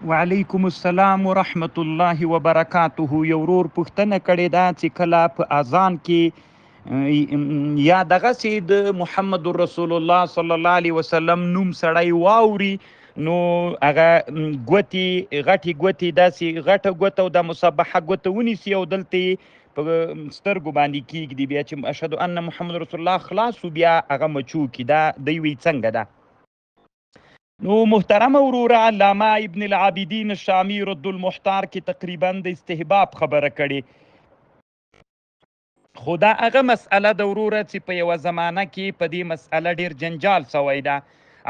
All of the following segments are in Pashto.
وعلیکم السلام ورحمت الله وبرکاته. یو ورور پوښتنه کړې ده چې کله په اذان کې یا دغسې د محمد رسول الله صلی الله علیه وسلم نوم سړی واوري نو هغه غټې ګوتې داسې غټه ګوته او د مسبحه ګوته ونیسي او دلته یې په سترګو باندې کیږدي، بیا چې اشهد ان محمد رسول الله خلاص بیا هغه مچو کي. دا دوی وی څنګه ده؟ نو محترم وروره علامه ابن العابدین الشامی رد المحتار کې تقریبا د استحباب خبره کړې، خو دا هغه مسئله د وروره چې په یوه زمانه کې په دې مسئله ډیر جنجال سوی ده.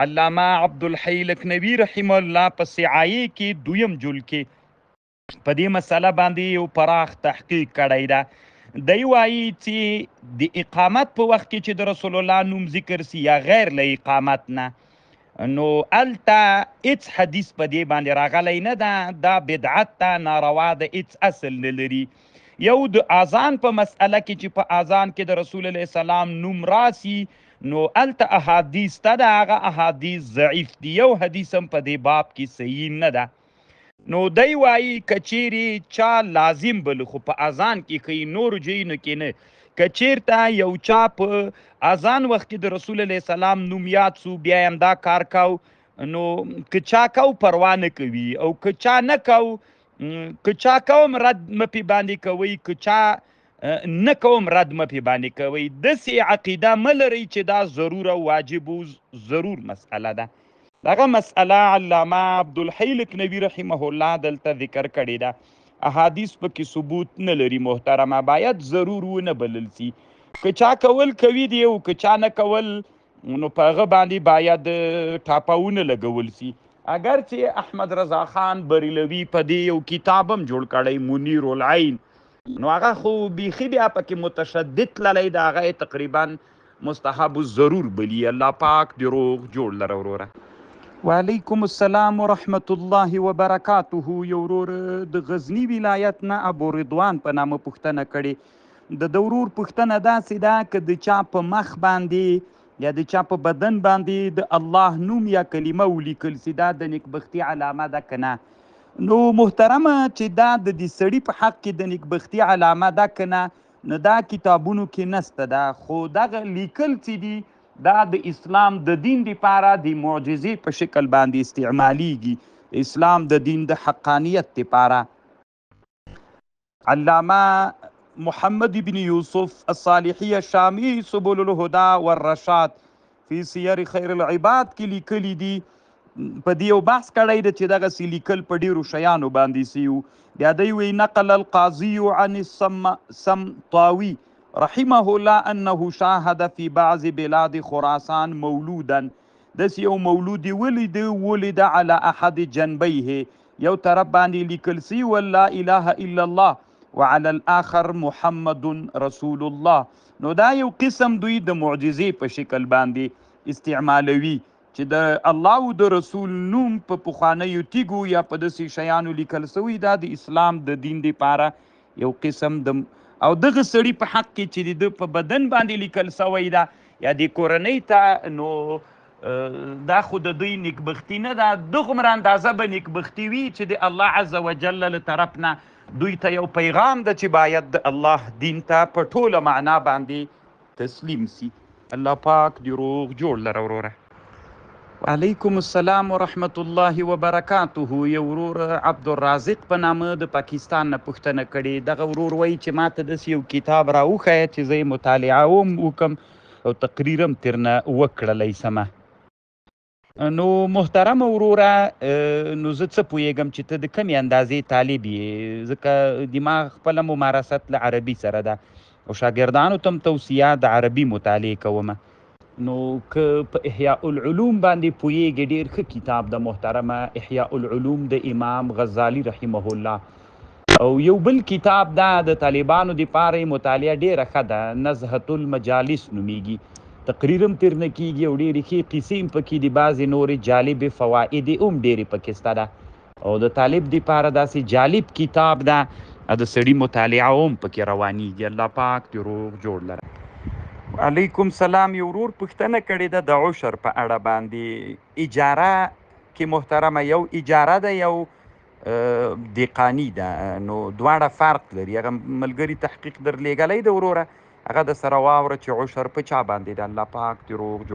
علامه عبدالحی لکنوي رحمه الله په سعایې کې 2م جلد کې په دې مسئله باندې یو پراخ تحقیق کړی ده. دی وایي چې د اقامت په وخت کې چې د رسول الله نوم ذکر سي یا غیر له اقامت نه، نو الته هیڅ حدیث په دې باندې راغلی نه ده، دا بدعت ته ناروا ده، هیڅ اصل نه لري. یو د اذان په مسئله کې چې په اذان کې د رسول الله سلام نوم راسي نو الته احادیث ته ده، هغه احادیث ضعیف دي، یو حدیث هم په دې باب کې صحیح نه ده. نو دی وایي کچیرې چا لازم بل خو په اذان کې کوي، نور ځایونو کې نه. کچیرته یو چا په اذان وخت کې د رسول الله سلام نوم یاد سو بیا هم دا کار کو، نو که چا کو پروا نه کوي او که چا نه کو، که چا کوم رد مپې باندې کوي، که چا نه کوم رد مپې باندې کوي. داسې عقیده مه لرئ چې دا ضرور او واجب و ضرور مسئله ده. دغه مسئله علامه عبدالحی لکنوي رحمه الله دلته ذکر کړې ده. احادیث پکې ثبوت نه لري محترمه، باید ضرور ونه بلل سي. که چا کول کوي دی او که چا نه کول نو په هغه باندې باید ټاپهونه لګول سي. اگر چې احمد رضا خان بریلوي په دې یو کتاب هم جوړ کړی منیر العین، نو هغه خو بیخي بیا پکې متشدد تللی د هغه تقریبا مستحب الضرور بلی. الله پاک دې روغ جوړ لره وروره. وعلیکم السلام ورحمت الله وبرکاته. یو ورور د غزنی ولایت نه ابو رضوان په نامه پوښتنه کړې. د ورور پوښتنه داسې ده که د چا په مخ باندې یا د چا په بدن باندې د الله نوم یا کلمه ولیکل سي، دا د نیکبختي علامه ده که نه؟ نو محترمه چې دا د دې سړي په حق کې د نیکبختي علامه ده که نه، نو دا کتابونو کې نسته ده، خو دغه لیکل چې دي دا د اسلام د دین لپاره د معجزې په شکل باندې استعمالیږي، د اسلام د دین د حقانیت لپاره. علامه محمد بن یوسف الصالحی الشامی سبل الهدى والرشاد فی سیر خیر العباد کې لیکلی دي. په دې یو بحث کړی ده چې دغسې لیکل په ډیرو شیانو باندې سي. بیا دی وی نقل القاضي عن السمطاوي رحمه الله انه شاهد في بعض بلاد خراسان مولودا، دس یو مولود ولد على احد جنبيه، یو طرف باندې لیکل سی ولا اله الا الله وعلى الاخر محمد رسول الله. نو دا یو قسم دوی د معجزې په شکل باندې استعمالوي چې د الله او د رسول نوم په پخوانیو تیږو یا په داسې شیانو لیکل سوي. دا د اسلام د دین لپاره یو قسم د او دغه سړي په حق کې چې د په بدن باندې لیکل سوی ده یا د کورنۍ ته، نو دا خو د دوی نیکبختي نه ده. دغومره اندازه به نیکبختي وي چې د الله عز وجل له طرف نه دوی ته یو پیغام ده چې باید د الله دین ته په ټوله معنا باندې تسلیم سي. الله پاک دې روغ جوړ لره وروره. وعلیکم السلام ورحمت الله وبرکاته. یو ورور عبدالرازق په نامه د پاکستان نه پوښتنه کړې. دغه ورور وایي چې ماته داسې یو کتاب راوښیه چې زه یې مطالعه وکړم او تقریر هم ترنه وکړلی سمه. نو محترم وروره، نو زه څه پوهېږم چې ته د کمې اندازې طالب یې، ځکه دما خپله ممارست له عربي سره ده او شاګردانو ته هم توصیه د عربي مطالعې کومه. نو که په احیاء العلوم باندې پوهېږې، ډېر ښه کتاب د محترمه احیاء العلوم د امام غزالی رحمه الله. او یو بل کتاب دا د طالبانو دپاره یې مطالعه ډېره ښه ده، نزهة المجالس نومیږي، تقریر هم ترنه کېږي او ډېرې ښې قصې هم پکې دي، بعضې نورې جالبې فواید هم ډېرې پکې شته ده او د طالب دپاره داسې جالب کتاب ده او د سړي مطالعه هم پکې روانېږي. الله پاک دې روغ جوړ لره. علیکم سلام. یو ورور پوښتنه کړې ده د عشر په اړه باندې. اجاره کې محترمه یو اجاره ده، یو دیقانی ده، نو دواړه فرق لري. هغه ملګري تحقیق در لیږلی د وروره، هغه د سره واوره چې عشر په چا باندې د الله پاک دې روغ